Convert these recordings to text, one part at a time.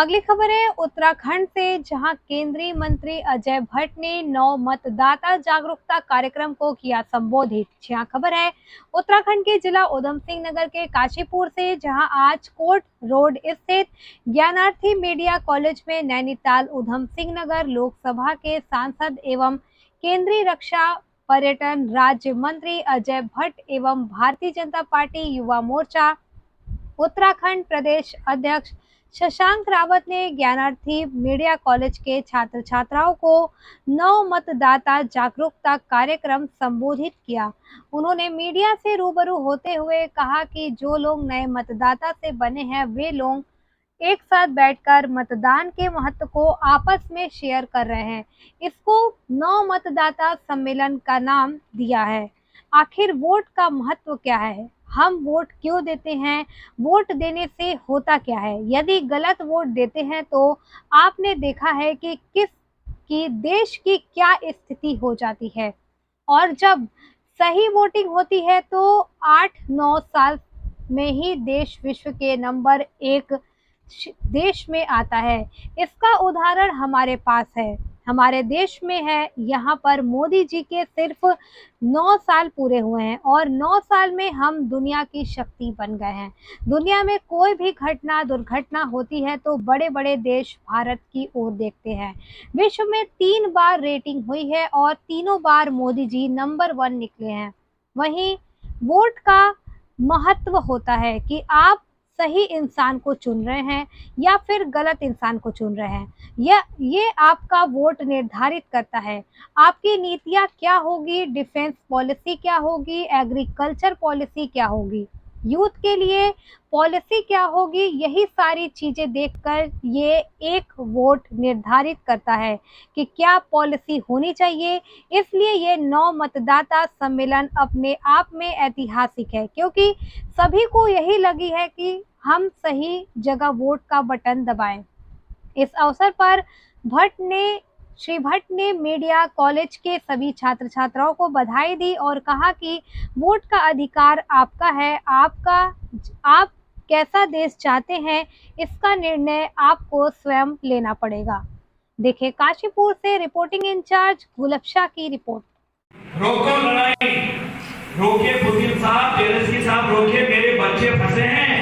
अगली खबर है उत्तराखंड से, जहां केंद्रीय मंत्री अजय भट्ट ने 9 मतदाता जागरूकता कार्यक्रम को किया संबोधित। जहां खबर है उत्तराखंड के जिला उधम सिंह नगर के काशीपुर से, जहां आज कोर्ट रोड स्थित ज्ञानार्थी मीडिया कॉलेज में नैनीताल उधम सिंह नगर लोकसभा के सांसद एवं केंद्रीय रक्षा पर्यटन राज्य मंत्री अजय भट्ट एवं भारतीय जनता पार्टी युवा मोर्चा उत्तराखंड प्रदेश अध्यक्ष शशांक रावत ने ज्ञानार्थी मीडिया कॉलेज के छात्र छात्राओं को 9 मतदाता जागरूकता कार्यक्रम संबोधित किया। उन्होंने मीडिया से रूबरू होते हुए कहा कि जो लोग नए मतदाता से बने हैं, वे लोग एक साथ बैठकर मतदान के महत्व को आपस में शेयर कर रहे हैं। इसको 9 मतदाता सम्मेलन का नाम दिया है। आखिर वोट का महत्व क्या है? हम वोट क्यों देते हैं? वोट देने से होता क्या है? यदि गलत वोट देते हैं तो आपने देखा है कि देश की क्या स्थिति हो जाती है, और जब सही वोटिंग होती है तो 8-9 साल में ही देश विश्व के नंबर 1 देश में आता है। इसका उदाहरण हमारे पास है, हमारे देश में है। यहाँ पर मोदी जी के सिर्फ 9 साल पूरे हुए हैं और 9 साल में हम दुनिया की शक्ति बन गए हैं। दुनिया में कोई भी दुर्घटना होती है तो बड़े बड़े देश भारत की ओर देखते हैं। विश्व में 3 बार रेटिंग हुई है और तीनों बार मोदी जी नंबर 1 निकले हैं। वहीं वोट का महत्व होता है कि आप सही इंसान को चुन रहे हैं या फिर गलत इंसान को चुन रहे हैं। ये आपका वोट निर्धारित करता है। आपकी नीतियां क्या होगी, डिफेंस पॉलिसी क्या होगी, एग्रीकल्चर पॉलिसी क्या होगी, यूथ के लिए पॉलिसी क्या होगी, यही सारी चीजें देखकर ये एक वोट निर्धारित करता है कि क्या पॉलिसी होनी चाहिए। इसलिए ये 9 मतदाता सम्मेलन अपने आप में ऐतिहासिक है, क्योंकि सभी को यही लगी है कि हम सही जगह वोट का बटन दबाएं। इस अवसर पर श्री भट्ट ने मीडिया कॉलेज के सभी छात्र छात्राओं को बधाई दी और कहा कि वोट का अधिकार आपका है। आप कैसा देश चाहते हैं, इसका निर्णय आपको स्वयं लेना पड़ेगा। देखिए काशीपुर से रिपोर्टिंग इंचार्ज गुलबशाह की रिपोर्ट। रोको लड़ाई, रोकिए पुतिन साहब, जेलेंस्की साहब, रोकिए, मेरे बच्चे फंसे हैं।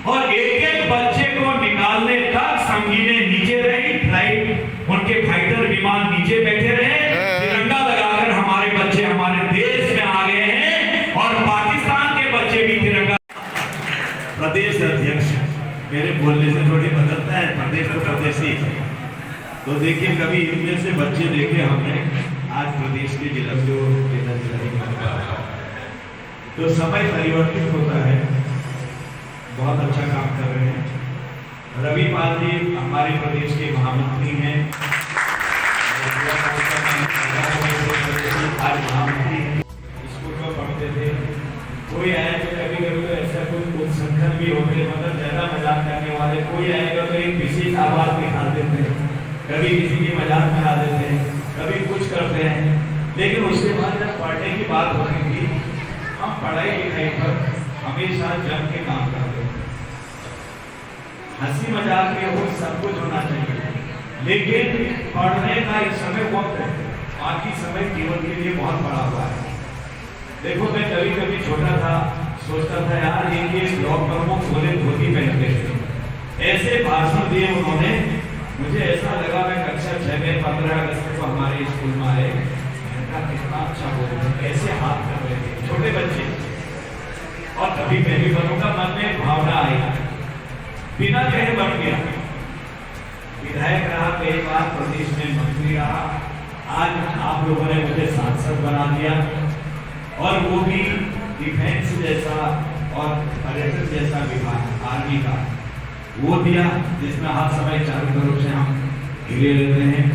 और एक एक बच्चे को निकालने तक संगीने नीचे रही, फ्लाइट उनके फाइटर विमान नीचे बैठे रहे। तिरंगा लगाकर हमारे बच्चे हमारे देश में आ गए हैं और पाकिस्तान के बच्चे भी तिरंगा। प्रदेश अध्यक्ष मेरे बोलने से थोड़ी बदलता है, प्रदेश तो प्रदेश ही। तो देखिए, कभी इनमें से बच्चे देखे हमने, आज प्रदेश के जिला तो समय परिवर्तित होता है। बहुत अच्छा काम कर रहे हैं। रवि पाल जी हमारे प्रदेश के महामंत्री हैं, आज महामंत्री हैं। स्कूल में पढ़ते थे, कोई आए तो कभी कभी तो ऐसा कुछ संगठन भी होते, मतलब ज्यादा मजाक करने वाले। कोई आएगा तो एक विशेष आवाज निकाल देते हैं, कभी किसी की मजाक बना देते हैं, कभी कुछ करते हैं। लेकिन उसके बाद जब पढ़ने की बात होती थी, हम पढ़ाई लिखाई पर हमेशा जम के काम करते हैं। हंसी मजाक में हो, सब कुछ होना चाहिए, लेकिन पढ़ने का एक समय वक्त है, बाकी समय जीवन के लिए बहुत बड़ा हुआ है। देखो, मैं कभी कभी छोटा था, सोचता था यार ये ब्लॉक प्रमुख बोले धोती पहनते थे, ऐसे भाषण दिए उन्होंने। मुझे ऐसा लगा मैं कक्षा 6 में 15 अगस्त को हमारे स्कूल में आए, कितना अच्छा बोल रहे, कैसे हाथ कर रहे थे छोटे बच्चे। और कभी मैं भी बनूंगा, मन में भावना आई, बिना कहे बन गया, विधायक रहा, कई बार प्रदेश में मंत्री रहा। आज आप लोगों ने मुझे सांसद बना दिया, और वो भी डिफेंस जैसा और पर्यटन जैसा विभाग आर्मी का वो दिया, जिसमें हर समय चारों तरफ से हम घिरे रहते हैं।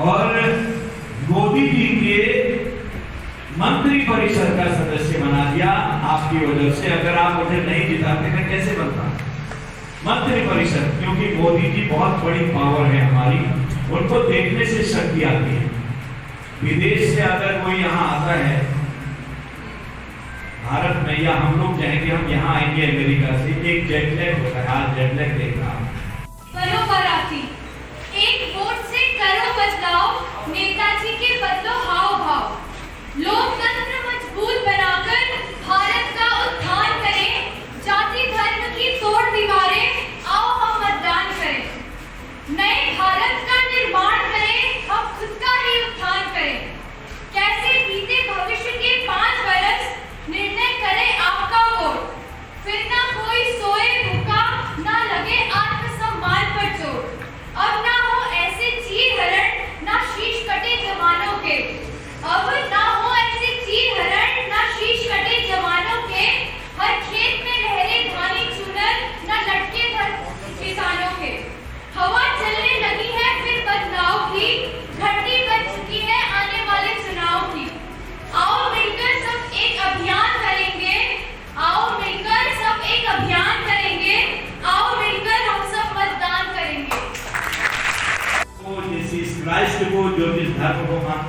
और मोदी जी के मंत्री परिषद का सदस्य बना दिया आपकी वजह से। अगर आप मुझे नहीं जिताते, मैं कैसे बनता मंत्री परिषद? क्योंकि मोदी जी बहुत बड़ी पावर है हमारी, उनको देखने से शक्ति आती है। विदेश से अगर कोई यहाँ आता है भारत में, या हम लोग चाहेंगे हम यहाँ आएंगे अमेरिका से, एक जेट लैग होता है। आज जेट लैग देख रहा हूं,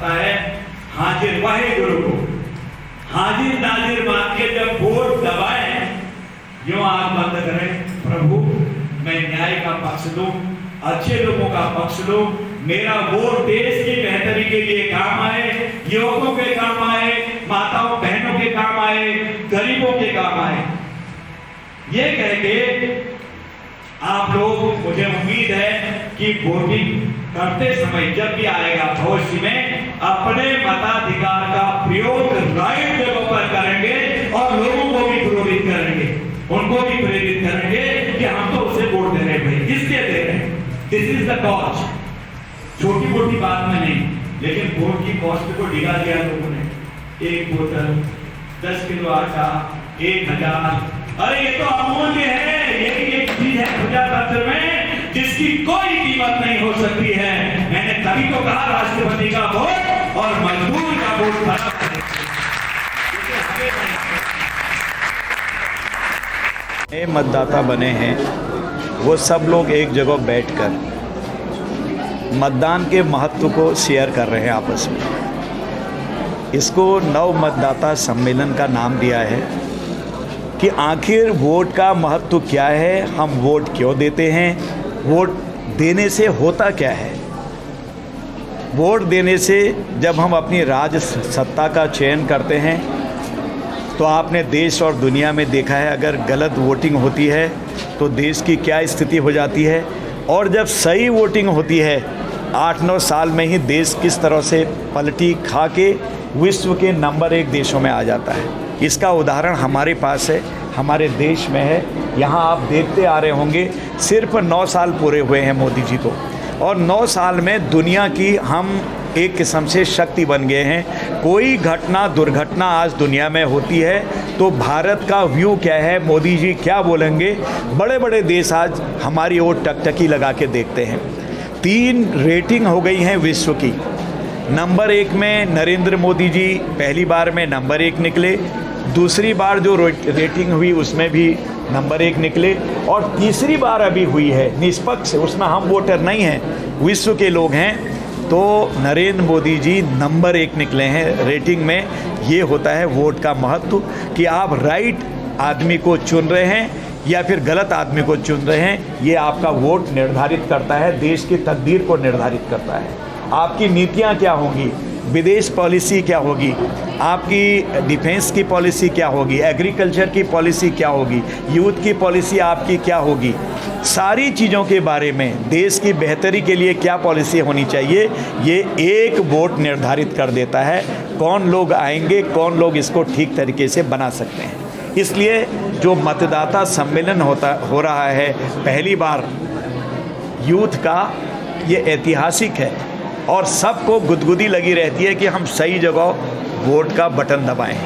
पड़ता है हाजिर वाहे गुरु को, हाजिर नाजिर मान के जब वोट दबाए, यूं आंख बंद करें, प्रभु मैं न्याय का पक्ष लूं, अच्छे लोगों का पक्ष लूं, मेरा वोट देश की बेहतरी के लिए काम आए, युवकों के काम आए, माताओं बहनों के काम आए, गरीबों के काम आए। ये कह के आप लोग, मुझे उम्मीद है कि वोटिंग करते समय जब भी आएगा भविष्य में अपने मताधिकार का प्रयोग राइट जगह पर करेंगे और लोगों को भी प्रेरित करेंगे, उनको भी प्रेरित करेंगे कि हम तो उसे वोट दे रहे हैं। भाई किसके दे रहे हैं? This is the cause. छोटी मोटी बात में नहीं, लेकिन वोट की कॉस्ट को डिगा दिया लोगों ने। 1 बोतल, 10 किलो आटा, 1000। अरे ये तो अमूल्य है, यही एक चीज है प्रजातंत्र में जिसकी कोई कीमत नहीं हो सकती है। मैंने तभी तो कहा राष्ट्रपति का वोट और मजदूर का वोट बराबर है। मतदाता बने हैं वो सब लोग एक जगह बैठकर मतदान के महत्व को शेयर कर रहे हैं आपस में। इसको नव मतदाता सम्मेलन का नाम दिया है कि आखिर वोट का महत्व क्या है, हम वोट क्यों देते हैं, वोट देने से होता क्या है। वोट देने से जब हम अपनी राज सत्ता का चयन करते हैं तो आपने देश और दुनिया में देखा है, अगर गलत वोटिंग होती है तो देश की क्या स्थिति हो जाती है, और जब सही वोटिंग होती है 8-9 साल में ही देश किस तरह से पलटी खा के विश्व के नंबर 1 देशों में आ जाता है। इसका उदाहरण हमारे पास है, हमारे देश में है। यहाँ आप देखते आ रहे होंगे सिर्फ 9 साल पूरे हुए हैं मोदी जी को, और 9 साल में दुनिया की हम एक किस्म से शक्ति बन गए हैं। कोई घटना दुर्घटना आज दुनिया में होती है तो भारत का व्यू क्या है, मोदी जी क्या बोलेंगे, बड़े बड़े देश आज हमारी ओर टकटकी लगा के देखते हैं। 3 रेटिंग हो गई हैं विश्व की। नंबर 1 में नरेंद्र मोदी जी पहली बार में नंबर 1 निकले, दूसरी बार जो रेटिंग हुई उसमें भी नंबर 1 निकले, और तीसरी बार अभी हुई है निष्पक्ष, उसमें हम वोटर नहीं हैं, विश्व के लोग हैं, तो नरेंद्र मोदी जी नंबर 1 निकले हैं रेटिंग में। ये होता है वोट का महत्व कि आप राइट आदमी को चुन रहे हैं या फिर गलत आदमी को चुन रहे हैं। ये आपका वोट निर्धारित करता है, देश की तकदीर को निर्धारित करता है। आपकी नीतियाँ क्या होंगी, विदेश पॉलिसी क्या होगी, आपकी डिफेंस की पॉलिसी क्या होगी, एग्रीकल्चर की पॉलिसी क्या होगी, यूथ की पॉलिसी आपकी क्या होगी, सारी चीज़ों के बारे में देश की बेहतरी के लिए क्या पॉलिसी होनी चाहिए, ये एक वोट निर्धारित कर देता है। कौन लोग आएंगे, कौन लोग इसको ठीक तरीके से बना सकते हैं। इसलिए जो मतदाता सम्मेलन हो रहा है पहली बार यूथ का, ये ऐतिहासिक है और सबको गुदगुदी लगी रहती है कि हम सही जगह वोट का बटन दबाएं।